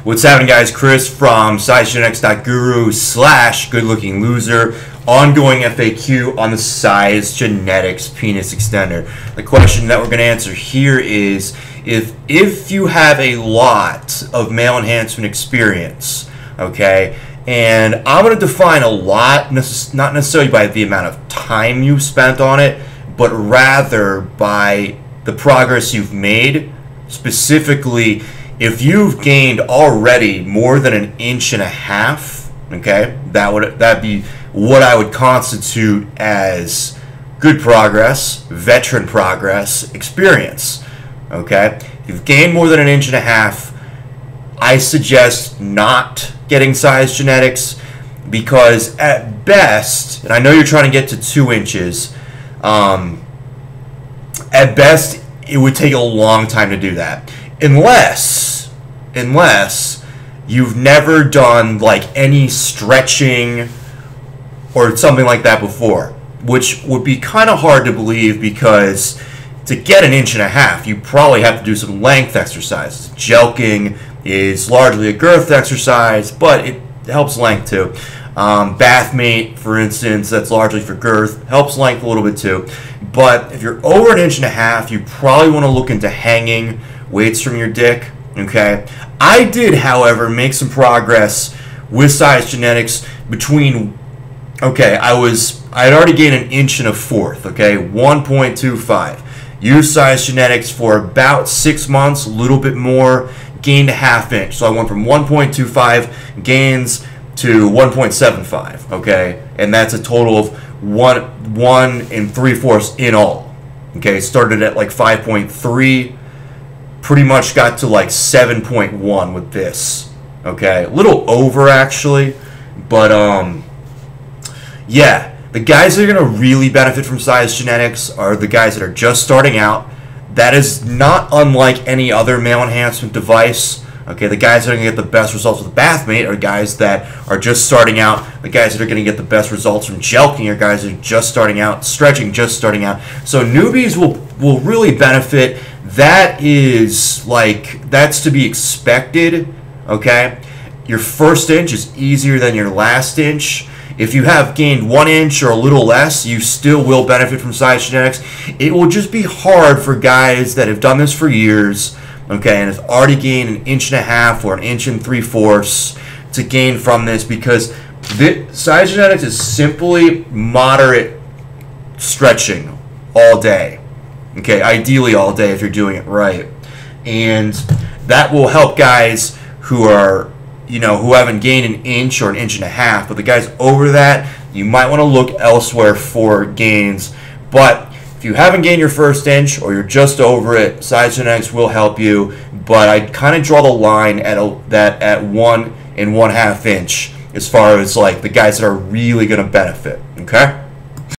What's happening, guys? Chris from Sizegenetics.guru/goodlookingloser. Ongoing FAQ on the Sizegenetics penis extender. The question that we're going to answer here is if you have a lot of male enhancement experience, okay, and I'm going to define a lot, not necessarily by the amount of time you've spent on it, but rather by the progress you've made. Specifically, if you've gained already more than 1.5 inches, okay, that'd be what I would constitute as good progress, veteran progress, experience. Okay, if you've gained more than 1.5 inches, I suggest not getting Sizegenetics, because at best, and I know you're trying to get to 2 inches, at best it would take a long time to do that, unless you've never done like any stretching or something like that before, which would be kind of hard to believe, because to get 1.5 inches, you probably have to do some length exercises. Jelqing is largely a girth exercise, but it helps length too. Bath mate, for instance, that's largely for girth, helps length a little bit too. But if you're over 1.5 inches, you probably want to look into hanging weights from your dick. Okay, I did, however, make some progress with Sizegenetics between. Okay, I had already gained 1 1/4 inch. Okay, 1.25. Used Sizegenetics for about 6 months, a little bit more. Gained 1/2 inch, so I went from 1.25 gains to 1.75. Okay, and that's a total of 1 3/4 in all. Okay, started at like 5.3. Pretty much got to like 7.1 with this. Okay, a little over actually, but yeah, the guys that are going to really benefit from Sizegenetics are the guys that are just starting out. That is not unlike any other male enhancement device. Okay, the guys that are going to get the best results with Bathmate are guys that are just starting out. The guys that are going to get the best results from Jelqing are guys that are just starting out, stretching just starting out. So newbies will really benefit. That is that's to be expected. Okay, your first inch is easier than your last inch. If you have gained 1 inch or a little less, you still will benefit from Sizegenetics. It will just be hard for guys that have done this for years, okay, and have already gained 1.5 inches or 1 3/4 inches to gain from this, because Sizegenetics is simply moderate stretching all day. Okay, ideally all day if you're doing it right. And that will help guys who are, who haven't gained 1 inch or 1.5 inches, but the guys over that, you might want to look elsewhere for gains. But if you haven't gained your first inch or you're just over it, Sizegenetics will help you. But I kind of draw the line at 1 1/2 inch as far as like the guys that are really going to benefit. Okay.